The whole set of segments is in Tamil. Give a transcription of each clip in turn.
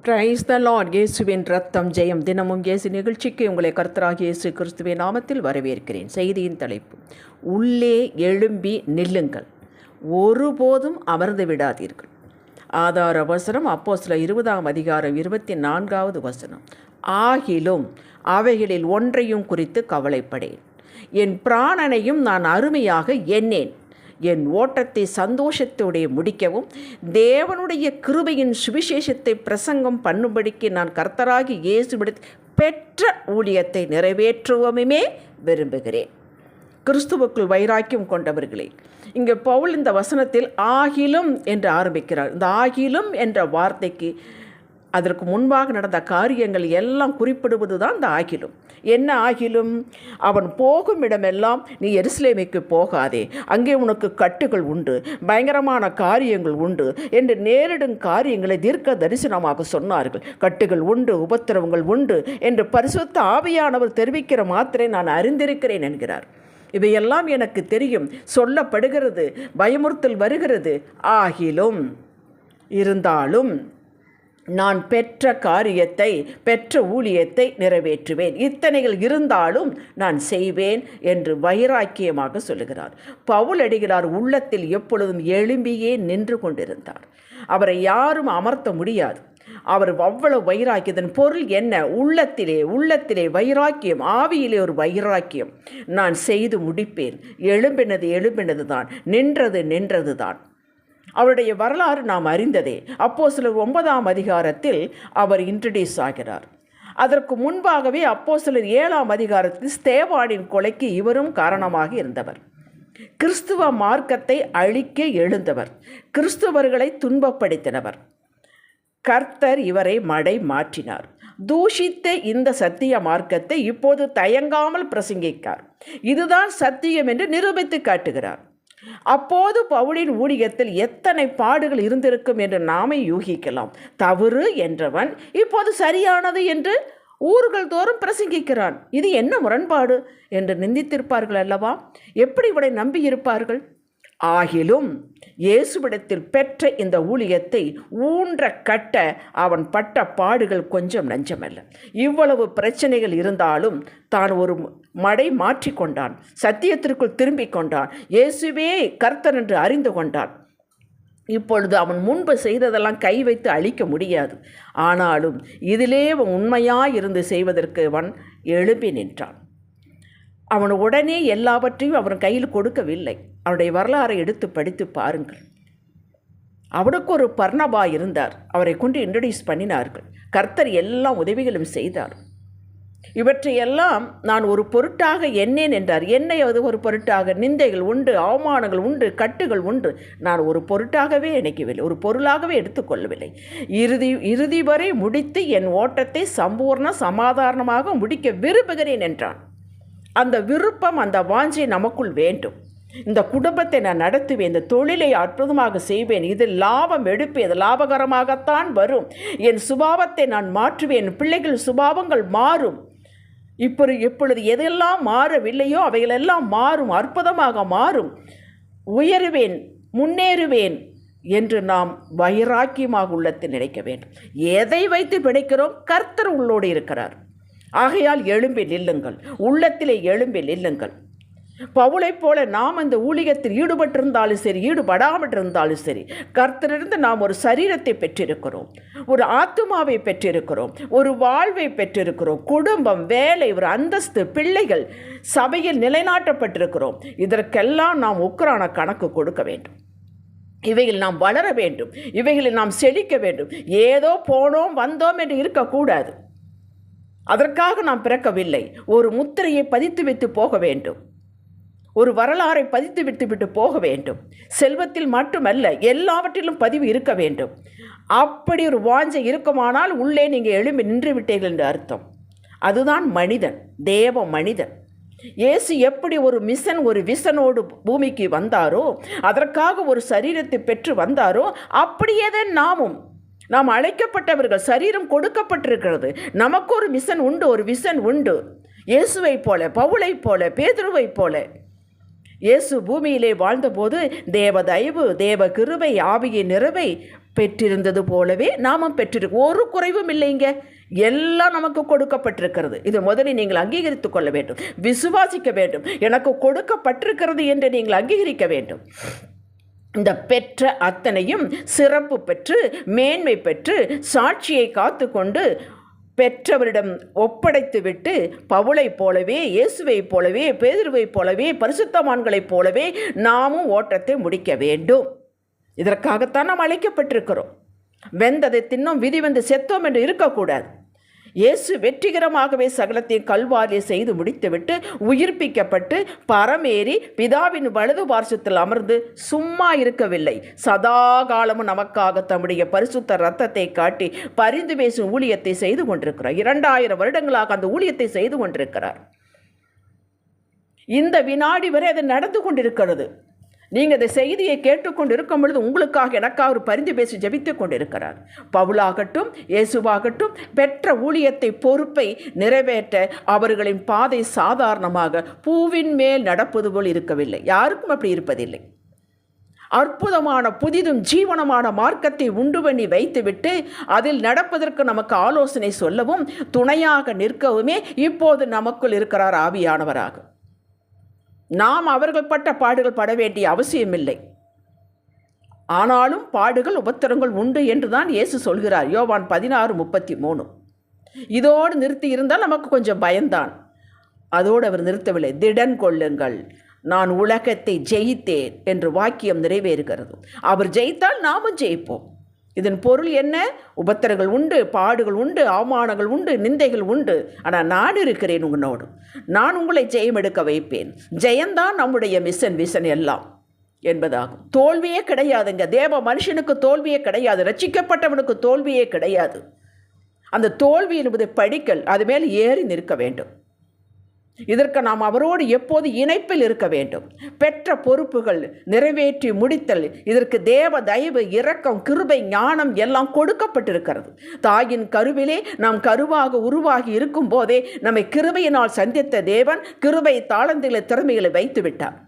Praise the Lord. இயேசுவின் ரத்தம் ஜெயம். தினமும் இயேசு நிகழ்ச்சிக்கு உங்களை கர்த்தராகிய இயேசு கிறிஸ்துவின் நாமத்தில் வரவேற்கிறேன். செய்தியின் தலைப்பு, உள்ளே எழும்பி நில்லுங்கள், ஒருபோதும் அமர்ந்து விடாதீர்கள். ஆதார வசனம் அப்போஸ்தலர் 20 வசனம். ஆகிலும் அவைகளில் ஒன்றையும் குறித்து கவலைப்படேன், என் பிராணனையும் நான் அருமையாக எண்ணேன், என் ஓட்டத்தை சந்தோஷத்தோടെ முடிக்கவும் தேவனுடைய கிருபையின் சுவிசேஷத்தை பிரசங்கம் பண்ணும்படிக்கு நான் கர்த்தராகி இயேசுவிடத்தில் பெற்ற ஊழியத்தை நிறைவேற்றுவமே விரும்புகிறேன். கிறிஸ்துவுக்குள் வைராக்கியம் கொண்டவர்களே, இங்கே பவுல் இந்த வசனத்தில் ஆகிலும் என்று ஆரம்பிக்கிறார். இந்த ஆகிலும் என்ற வார்த்தைக்கு அதற்கு முன்பாக நடந்த காரியங்கள் எல்லாம் குறிப்பிடுவது தான் இந்த ஆகிலும். என்ன ஆகிலும்? அவன் போகும் இடமெல்லாம் நீ எருசலேமுக்கு போகாதே, அங்கே உனக்கு கட்டுகள் உண்டு, பயங்கரமான காரியங்கள் உண்டு என்று நேரிடும் காரியங்களை தீர்க்க தரிசனமாக சொன்னார்கள். கட்டுகள் உண்டு, உபத்திரவங்கள் உண்டு என்று பரிசுத்த ஆவியானவர் தெரிவிக்கிற மாத்திரை நான் அறிந்திருக்கிறேன் என்கிறார். இவையெல்லாம் எனக்கு தெரியும், சொல்லப்படுகிறது, பயமுறுத்தல் வருகிறது. ஆகிலும் இருந்தாலும் நான் பெற்ற காரியத்தை, பெற்ற ஊழியத்தை நிறைவேற்றுவேன், இத்தனைகள் இருந்தாலும் நான் செய்வேன் என்று வைராக்கியமாக சொல்லுகிறார். பவுல் அடிகளார் உள்ளத்தில் எப்பொழுதும் எழும்பியே நின்று கொண்டிருந்தார். அவரை யாரும் அமர்த்த முடியாது. அவர் அவ்வளவு வைராக்கியத்தின் பொருள் என்ன? உள்ளத்திலே வைராக்கியம், ஆவியிலே ஒரு வைராக்கியம். நான் செய்து முடிப்பேன், எழும்பினது தான், நின்றது தான். அவருடைய வரலாறு நாம் அறிந்ததே. அப்போஸ்தலர் 9 அவர் இன்ட்ரடியூஸ் ஆகிறார். அதற்கு முன்பாகவே அப்போஸ்தலர் 7 ஸ்தேவானின் கொலைக்கு இவரும் காரணமாக இருந்தவர். கிறிஸ்துவ மார்க்கத்தை அழிக்க எழுந்தவர், கிறிஸ்துவர்களை துன்பப்படுத்தினவர். கர்த்தர் இவரை மடை மாற்றினார். தூஷித்த இந்த சத்திய மார்க்கத்தை இப்போது தயங்காமல் பிரசங்கிக்கார். இதுதான் சத்தியம் என்று நிரூபித்து காட்டுகிறார். அப்போது பவுலின் ஊழியத்தில் எத்தனை பாடுகள் இருந்திருக்கும் என்று நாமே யூகிக்கலாம். தவறு என்றவன் இப்போது சரியானது என்று ஊர்கள் தோறும் பிரசங்கிக்கிறான். இது என்ன முரண்பாடு என்று நிந்தித்திருப்பார்கள் அல்லவா? எப்படி இவனை நம்பியிருப்பார்கள்? ஆகிலும் இயேசுவிடத்தில் பெற்ற இந்த ஊழியத்தை ஊன்ற கட்ட அவன் பட்ட பாடுகள் கொஞ்சம் நஞ்சமல்ல. இவ்வளவு பிரச்சனைகள் இருந்தாலும் தான் ஒரு மடை மாற்றிக்கொண்டான், சத்தியத்திற்குள் திரும்பிக் கொண்டான், இயேசுவே கர்த்தர் என்று அறிந்து கொண்டான். இப்பொழுது அவன் முன்பு செய்ததெல்லாம் கை வைத்து அழிக்க முடியாது. ஆனாலும் இதிலே அவன் உண்மையாயிருந்து செய்வதற்கு அவன் எழுப்பி நின்றான். அவன் உடனே எல்லாவற்றையும் அவன் கையில் கொடுக்கவில்லை. அவனுடைய வரலாறை எடுத்து படித்து பாருங்கள். அவனுக்கு ஒரு பர்னபா இருந்தார். அவரை கொண்டு இன்ட்ரடியூஸ் பண்ணினார்கள். கர்த்தர் எல்லா உதவிகளும் செய்தார். இவற்றையெல்லாம் நான் ஒரு பொருட்டாக எண்ணேன் என்றார். என்னை அது ஒரு பொருட்டாக? நிந்தைகள் உண்டு, அவமானங்கள் உண்டு, கட்டுகள் உண்டு. நான் ஒரு பொருட்டாகவே நினைக்கவில்லை, ஒரு பொருளாகவே எடுத்துக்கொள்ளவில்லை. இறுதி வரை முடித்து என் ஓட்டத்தை சம்பூர்ண சமாதானமாக முடிக்க விரும்புகிறேன் என்றான். அந்த விருப்பம், அந்த வாஞ்சை நமக்குள் வேண்டும். இந்த குடும்பத்தை நான் நடத்துவேன், இந்த தொழிலை அற்புதமாக செய்வேன், இதில் லாபம் எடுப்பேன், இது லாபகரமாகத்தான் வரும், என் சுபாவத்தை நான் மாற்றுவேன், என் பிள்ளைகள் சுபாவங்கள் மாறும். இப்பொழுது எதெல்லாம் மாறவில்லையோ அவைகளெல்லாம் மாறும், அற்புதமாக மாறும், உயருவேன், முன்னேறுவேன் என்று நாம் வைராக்கியமாக உள்ளத்தில் நினைக்க வேண்டும். எதை வைத்து பிடிக்கிறோம்? கர்த்தர் உள்ளோடு இருக்கிறார். ஆகையால் எழும்பி நில்லுங்கள், உள்ளத்திலே எழும்பி நில்லுங்கள். பவுலைப் போல நாம் அந்த ஊழியத்தில் ஈடுபட்டிருந்தாலும் சரி, ஈடுபடாமல் இருந்தாலும் சரி, கர்த்தரிலிருந்து நாம் ஒரு சரீரத்தை பெற்றிருக்கிறோம், ஒரு ஆத்துமாவை பெற்றிருக்கிறோம், ஒரு வாழ்வை பெற்றிருக்கிறோம், குடும்பம், வேலை, ஒரு அந்தஸ்து, பிள்ளைகள், சபையில் நிலைநாட்டப்பட்டிருக்கிறோம். இதற்கெல்லாம் நாம் உக்கிரான கணக்கு கொடுக்க வேண்டும். இவைகள் நாம் வளர வேண்டும், இவைகளில் நாம் செழிக்க வேண்டும். ஏதோ போனோம் வந்தோம் என்று இருக்கக்கூடாது. அதற்காக நாம் பிறக்கவில்லை. ஒரு முத்திரையை பதித்து வைத்து போக வேண்டும், ஒரு வரலாறை பதித்து விட்டு போக வேண்டும். செல்வத்தில் மட்டுமல்ல, எல்லாவற்றிலும் பதிவு இருக்க வேண்டும். அப்படி ஒரு வாஞ்சை இருக்குமானால் உள்ளே நீங்கள் எழும்பி நின்று விட்டீர்கள் என்று அர்த்தம். அதுதான் மனிதன், தேவ மனிதன். இயேசு எப்படி ஒரு விசனோடு பூமிக்கு வந்தாரோ, அதற்காக ஒரு சரீரத்தை பெற்று வந்தாரோ, அப்படியே தான் நாம் அழைக்கப்பட்டவர்கள். சரீரம் கொடுக்கப்பட்டிருக்கிறது. நமக்கு ஒரு விசன் உண்டு. இயேசுவை போல, பவுலை போல, பேதுருவை போல இயேசு பூமியிலே வாழ்ந்தபோது தேவ தயவு, தேவ கிருபை, ஆவியின் நிறைவை பெற்றிருந்தது போலவே நாமும் பெற்றிருக்கோம். ஒரு குறைவும் இல்லைங்க. எல்லாம் நமக்கு கொடுக்கப்பட்டிருக்கிறது. இது முதலில் நீங்கள் அங்கீகரித்துக் கொள்ள வேண்டும், விசுவாசிக்க வேண்டும். எனக்கு கொடுக்கப்பட்டிருக்கிறது என்று நீங்கள் அங்கீகரிக்க வேண்டும். இந்த பெற்ற அத்தனையும் சிறப்பு பெற்று மேன்மை பெற்று சாட்சியை காத்து கொண்டு பெற்றவரிடம் ஒப்படைத்துவிட்டு பவுலைப் போலவே, இயேசுவைப் போலவே, பேதுருவைப் போலவே, பரிசுத்தவான்களைப் போலவே நாமும் ஓட்டத்தை முடிக்க வேண்டும். இதற்காகத்தான் நாம் அழைக்கப்பட்டிருக்கிறோம். வெந்ததை தின்னும் விதி வந்து செத்தோம் என்று இருக்கக்கூடாது. இயேசு வெற்றிகரமாகவே சகலத்தையும் கல்வாரியை செய்து முடித்துவிட்டு உயிர்ப்பிக்கப்பட்டு பரமேறி பிதாவின் வலது பார்சத்தில் அமர்ந்து சும்மா இருக்கவில்லை. சதா காலமும் நமக்காக தம்முடைய பரிசுத்த இரத்தத்தை காட்டி பரிந்து பேசும் ஊழியத்தை செய்து கொண்டிருக்கிறார். 2000 வருடங்களாக அந்த ஊழியத்தை செய்து கொண்டிருக்கிறார். இந்த வினாடி வரை அது நடந்து கொண்டிருக்கிறது. நீங்கள் இந்த செய்தியை கேட்டுக்கொண்டு இருக்கும் பொழுது உங்களுக்காக எனக்காக ஒரு பரிந்து பேசி ஜெபித்து கொண்டிருக்கிறார். பவுலாகட்டும் இயேசுவாகட்டும் பெற்ற ஊழியத்தை பொறுப்பை நிறைவேற்ற அவர்களின் பாதை சாதாரணமாக பூவின் மேல் நடப்பது போல் இருக்கவில்லை. யாருக்கும் அப்படி இருப்பதில்லை. அற்புதமான புதிதும் ஜீவனமான மார்க்கத்தை உண்டு பண்ணி வைத்துவிட்டு அதில் நடப்பதற்கு நமக்கு ஆலோசனை சொல்லவும் துணையாக நிற்கவுமே இப்போது நமக்குள் இருக்கிறார் ஆவியானவராக. நாம் அவர்கள் பட்ட பாடுகள் பட வேண்டிய அவசியமில்லை. ஆனாலும் பாடுகள் உபத்திரங்கள் உண்டு என்றுதான் இயேசு சொல்கிறார். யோவான் 16:33. இதோடு நிறுத்தி இருந்தால் நமக்கு கொஞ்சம் பயந்தான். அதோடு அவர் நிறுத்தவில்லை. திடன் கொள்ளுங்கள், நான் உலகத்தை ஜெயித்தேன் என்று வாக்கியம் நிறைவேறுகிறது. அவர் ஜெயித்தால் நாமும் ஜெயிப்போம். இதன் பொருள் என்ன? உபத்திரங்கள் உண்டு, பாடுகள் உண்டு, அவமானங்கள் உண்டு, நிந்தைகள் உண்டு. ஆனால் நான் இருக்கிறேன் உங்களோடு. நான் உங்களை ஜெயம் எடுக்க வைப்பேன். ஜெயந்தான் நம்முடைய விசன் எல்லாம் என்பதாகும். தோல்வியே கிடையாதுங்க. தேவ மனுஷனுக்கு தோல்வியே கிடையாது. ரட்சிக்கப்பட்டவனுக்கு தோல்வியே கிடையாது. அந்த தோல்வி என்பது படிக்கல், அது மேல் ஏறி நிற்க வேண்டும். இதற்கு நாம் அவரோடு எப்போது இணைப்பில் இருக்க வேண்டும். பெற்ற பொறுப்புகள் நிறைவேற்றி முடித்தல், இதற்கு தேவ தயவு, இரக்கம், கிருபை, ஞானம் எல்லாம் கொடுக்கப்பட்டிருக்கிறது. தாயின் கருவிலே நாம் கருவாக உருவாகி இருக்கும் போதே நம்மை கிருபையினால் சந்தித்த தேவன் கிருபை தாளந்தில திறமைகளை வைத்து விட்டார்.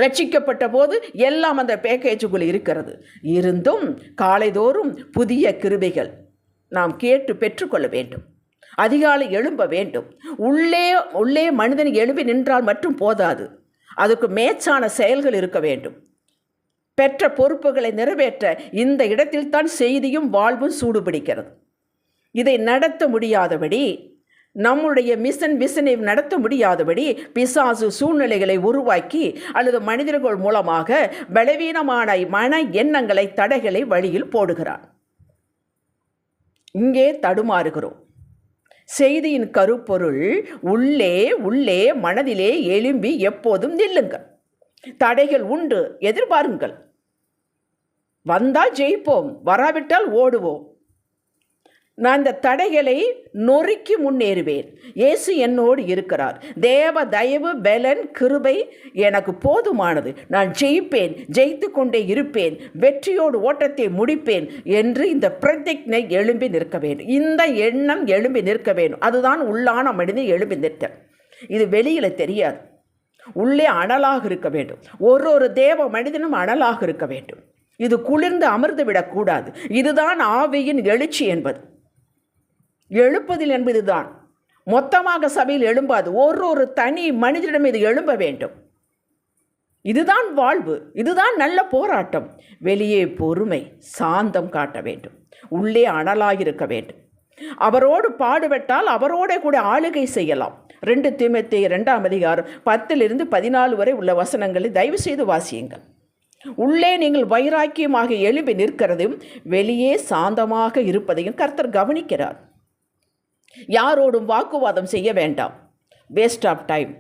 ரட்சிக்கப்பட்ட போது எல்லாம் அந்த பேக்கேஜுக்குள் இருக்கிறது. இருந்தும் காலைதோறும் புதிய கிருபைகள் நாம் கேட்டு பெற்றுக்கொள்ள வேண்டும். அதிகாலை எழும்ப வேண்டும். உள்ளே மனிதன் எழுப்பி நின்றால் மட்டும் போதாது, அதுக்கு மேச்சான செயல்கள் இருக்க வேண்டும். பெற்ற பொறுப்புகளை நிறைவேற்ற இந்த இடத்தில் தான் செய்தியும் வாழ்வும் சூடுபிடிக்கிறது. இதை நடத்த முடியாதபடி, நம்முடைய விசனை நடத்த முடியாதபடி பிசாசு சூழ்நிலைகளை உருவாக்கி அல்லது மனிதர்கள் மூலமாக பலவீனமான மன எண்ணங்களை, தடைகளை வழியில் போடுகிறான். இங்கே தடுமாறுகிறோம். செய்தியின் கருப்பொருள் உள்ளே மனதிலே எழும்பி எப்போதும் நில்லுங்கள். தடைகள் உண்டு, எதிர்பாருங்கள். வந்தால் ஜெயிப்போம், வராவிட்டால் ஓடுவோம். நான் இந்த தடைகளை நொறுக்கி முன்னேறுவேன். இயேசு என்னோடு இருக்கிறார். தேவ தயவு, பலன், கிருபை எனக்கு போதுமானது. நான் ஜெயிப்பேன், ஜெயித்து கொண்டே இருப்பேன், வெற்றியோடு ஓட்டத்தை முடிப்பேன் என்று இந்த பிரதிஜ்ஞை எழும்பி நிற்க வேண்டும். இந்த எண்ணம் எழும்பி நிற்க வேண்டும். அதுதான் உள்ளான மனிதன் எழும்பி நிற்க. இது வெளியில் தெரியாது. உள்ளே அனலாக இருக்க வேண்டும். ஒரு தேவ மனிதனும் அனலாக இருக்க வேண்டும். இது குளிர்ந்து அமர்ந்து விடக்கூடாது. இதுதான் ஆவியின் எழுச்சி என்பது. எழுப்புதல் என்பதுதான். மொத்தமாக சபையில் எழும்பாது. ஒரு தனி மனிதனிடம் இது எழும்ப வேண்டும். இதுதான் வாழ்வு, இதுதான் நல்ல போராட்டம். வெளியே பொறுமை, சாந்தம் காட்ட வேண்டும். உள்ளே அனலாக வேண்டும். அவரோடு பாடுபட்டால் அவரோட கூட ஆளுகை செய்யலாம். 2 தீமோத்தேயு 2:10-14 வரை உள்ள வசனங்களை தயவு செய்து வாசியுங்கள். உள்ளே நீங்கள் வைராக்கியமாக எழும்பி நிற்கிறதையும் வெளியே சாந்தமாக இருப்பதையும் கர்த்தர் கவனிக்கிறார். யாரோடும் வாக்குவாதம் செய்ய வேண்டாம். Waste of time.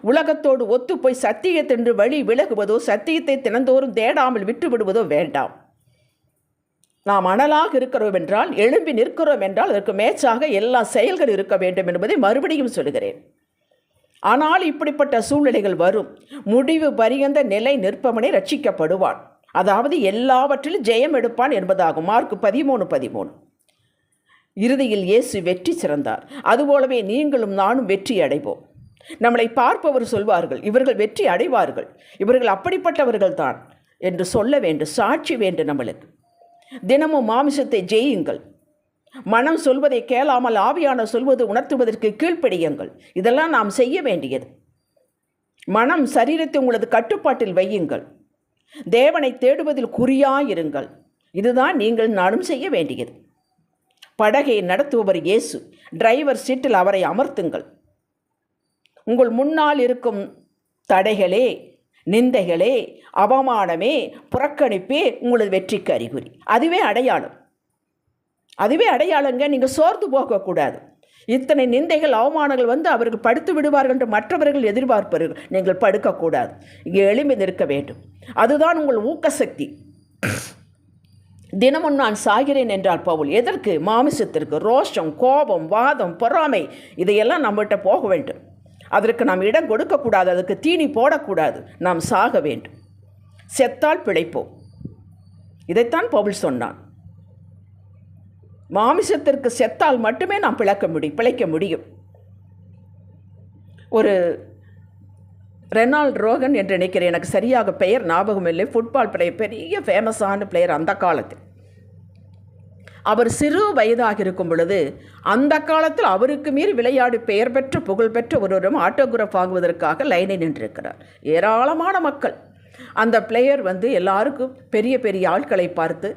உலகத்தோடு ஒத்து போய் சத்தியத்தென்று வழி விலகுவதோ, சத்தியத்தை தினந்தோறும் தேடாமல் விட்டுவிடுவதோ வேண்டாம். நாம் அனலாக இருக்கிறோம் என்றால், எழும்பி நிற்கிறோம் என்றால் அதற்கு மேட்சாக எல்லா செயல்கள் இருக்க வேண்டும் என்பதை மறுபடியும் சொல்கிறேன். ஆனால் இப்படிப்பட்ட சூழ்நிலைகள் வரும். முடிவு பரியந்த நிலை நிற்பவனே ரட்சிக்கப்படுவான். அதாவது எல்லாவற்றிலும் ஜெயம் எடுப்பான் என்பதாகும். மார்க் 13:13. இறுதியில் இயேசு வெற்றி சிறந்தார். அதுபோலவே நீங்களும் நானும் வெற்றி அடைவோம். நம்மளை பார்ப்பவர் சொல்வார்கள், இவர்கள் வெற்றி அடைவார்கள், இவர்கள் அப்படிப்பட்டவர்கள் தான் என்று சொல்ல வேண்டும், சாட்சி வேண்டும். நம்மளுக்கு தினமும் மாமிசத்தை ஜெயியுங்கள், மனம் சொல்வதை கேளாமல் ஆவியான சொல்வது உணர்த்துவதற்கு கீழ்ப்படியுங்கள். இதெல்லாம் நாம் செய்ய வேண்டியது. மனம் சரீரத்தை உங்களது கட்டுப்பாட்டில் வையுங்கள், தேவனை தேடுவதில் குறியாயிருங்கள். இதுதான் நீங்கள் நானும் செய்ய வேண்டியது. படகை நடத்துபவர் இயேசு, டிரைவர் சீட்டில் அவரை அமர்த்துங்கள். உங்கள் முன்னால் இருக்கும் தடைகளே, நிந்தைகளே, அவமானமே, புறக்கணிப்பே உங்களது வெற்றிக்கு அறிகுறி. அதுவே அடையாளம், அதுவே அடையாளங்க. நீங்கள் சோர்ந்து போகக்கூடாது. இத்தனை நிந்தைகள், அவமானங்கள் வந்து அவர்கள் படுத்து விடுவார்கள் என்று மற்றவர்கள் எதிர்பார்ப்பார்கள். நீங்கள் படுக்கக்கூடாது, இங்கே எழும்பி நிற்க வேண்டும். அதுதான் உங்கள் ஊக்கசக்தி. தினமும் நான் சாகிறேன் என்றால் பவுல் எதற்கு? மாமிசத்திற்கு. ரோஷம், கோபம், வாதம், பொறாமை இதையெல்லாம் நம்மகிட்ட போக வேண்டும். அதற்கு நாம் இடம் கொடுக்கக்கூடாது, அதற்கு தீனி போடக்கூடாது. நாம் சாக வேண்டும். செத்தால் பிழைப்போம். இதைத்தான் பவுல் சொன்னான். மாமிசத்திற்கு செத்தால் மட்டுமே நாம் பிழைக்க முடியும். ஒரு ரெனால்ட் ரோகன் என்று நினைக்கிறேன், எனக்கு சரியாக பெயர் ஞாபகம் இல்லை. ஃபுட்பால் பிளேயர், பெரிய ஃபேமஸான பிளேயர் அந்த காலத்தில். அவர் சிறு வயதாக இருக்கும் பொழுது, அந்த காலத்தில் அவருக்கு மீறி விளையாடி பெயர் பெற்ற புகழ்பெற்ற ஒருவரும் ஆட்டோகிராஃப் வாங்குவதற்காக லைனில் நின்றிருக்கிறார். ஏராளமான மக்கள். அந்த பிளேயர் எல்லாருக்கும் பெரிய பெரிய ஆட்களை பார்த்து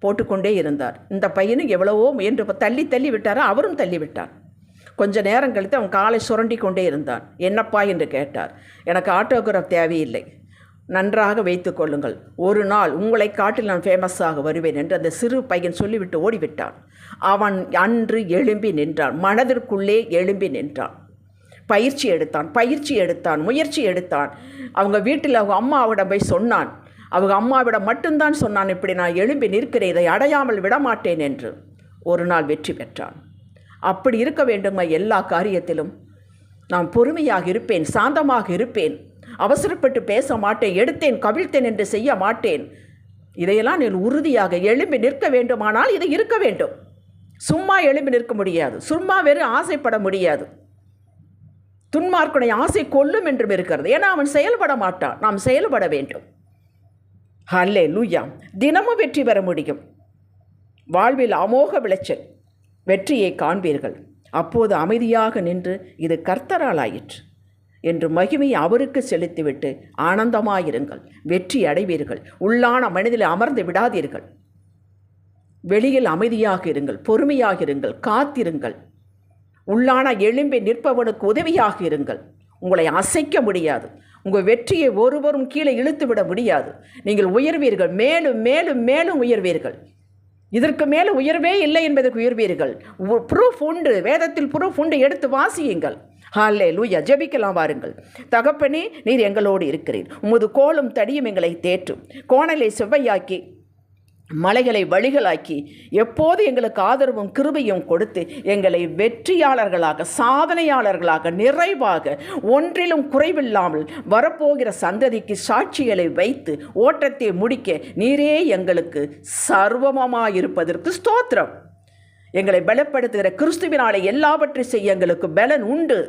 போட்டுக்கொண்டே இருந்தார். இந்த பையனும் எவ்வளவோ முயன்று தள்ளி விட்டாரோ, அவரும் தள்ளிவிட்டார். கொஞ்ச நேரம் கழித்து அவன் காலை சுரண்டி கொண்டே இருந்தான். என்னப்பா என்று கேட்டார். எனக்கு ஆட்டோகிராஃப் தேவையில்லை, நன்றாக வைத்து கொள்ளுங்கள், ஒரு நாள் உங்களை காட்டில் நான் ஃபேமஸாக வருவேன் என்று அந்த சிறு பையன் சொல்லிவிட்டு ஓடிவிட்டான். அவன் அன்று எழும்பி நின்றான், மனதிற்குள்ளே எழும்பி நின்றான். பயிற்சி எடுத்தான், முயற்சி எடுத்தான். அவங்க வீட்டில் அவங்க அம்மாவிடம் போய் சொன்னான். அவங்க அம்மாவிடம் மட்டும்தான் சொன்னான், இப்படி நான் எழும்பி நிற்கிறேன், இதை அடையாமல் விடமாட்டேன் என்று. ஒரு நாள் வெற்றி பெற்றான். அப்படி இருக்க வேண்டுமா? எல்லா காரியத்திலும் நான் பொறுமையாக இருப்பேன், சாந்தமாக இருப்பேன், அவசரப்பட்டு பேச மாட்டேன், எடுத்தேன் கவிழ்த்தேன் என்று செய்ய மாட்டேன். இதையெல்லாம் நீ உறுதியாக எழும்பி நிற்க வேண்டுமானால் இது இருக்க வேண்டும். சும்மா எழும்பி நிற்க முடியாது, சும்மா வெறும் ஆசைப்பட முடியாது. துன்மார்க்கனை ஆசை கொல்லும் என்றும் இருக்கிறது. ஏன்னா அவன் செயல்பட மாட்டான், நாம் செயல்பட வேண்டும். ஹல்லேலூயா. தினமும் வெற்றி பெற முடியும். வாழ்வில் அமோக விளைச்சல், வெற்றியை காண்பீர்கள். அப்போது அமைதியாக நின்று இது கர்த்தரால் ஆயிற்று என்று மகிமையை அவருக்கு செலுத்திவிட்டு ஆனந்தமாயிருங்கள், வெற்றி அடைவீர்கள். உள்ளான மனதில் அமர்ந்து விடாதீர்கள். வெளியில் அமைதியாக இருங்கள், பொறுமையாக இருங்கள், காத்திருங்கள். உள்ளான எழும்பி நிற்பவனுக்கு உதவியாக இருங்கள். உங்களை அசைக்க முடியாது. உங்கள் வெற்றியை ஒருவரும் கீழே இழுத்து விட முடியாது. நீங்கள் உயர்வீர்கள், மேலும் மேலும் மேலும் உயர்வீர்கள். இதற்கு மேலே உயர்வே இல்லை என்பதற்கு உயர்வீர்கள். ப்ரூஃப் உண்டு, வேதத்தில் ப்ரூஃப் உண்டு, எடுத்து வாசியுங்கள். ஹல்லேலூயா. ஜெபிக்கலாம் வாருங்கள். தகப்பனே, நீர் எங்களோடு இருக்கிறீர். உமது கோலும் தடியும் எங்களை தேற்றும். கோணலை செவ்வையாக்கி மலைகளை வழிகளாக்கி எப்போது எங்களுக்கு ஆதரவும் கிருபையும் கொடுத்து எங்களை வெற்றியாளர்களாக, சாதனையாளர்களாக, நிறைவாக, ஒன்றிலும் குறைவில்லாமல் வரப்போகிற சந்ததிக்கு சாட்சிகளை வைத்து ஓட்டத்தை முடிக்க நீரே எங்களுக்கு சர்வமாயிருப்பதற்கு ஸ்தோத்திரம். எங்களை பலப்படுத்துகிற கிறிஸ்துவினாலே எல்லாவற்றை செய்ய எங்களுக்கு பலன் உண்டு.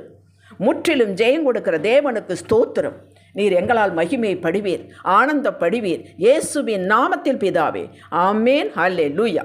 முற்றிலும் ஜெயம் கொடுக்கிற தேவனுக்கு ஸ்தோத்திரம். நீர் எங்களால் மகிமையை படுவீர், ஆனந்தப்படுவீர். இயேசுவின் நாமத்தில் பிதாவே, ஆமேன். ஹல்லேலூயா.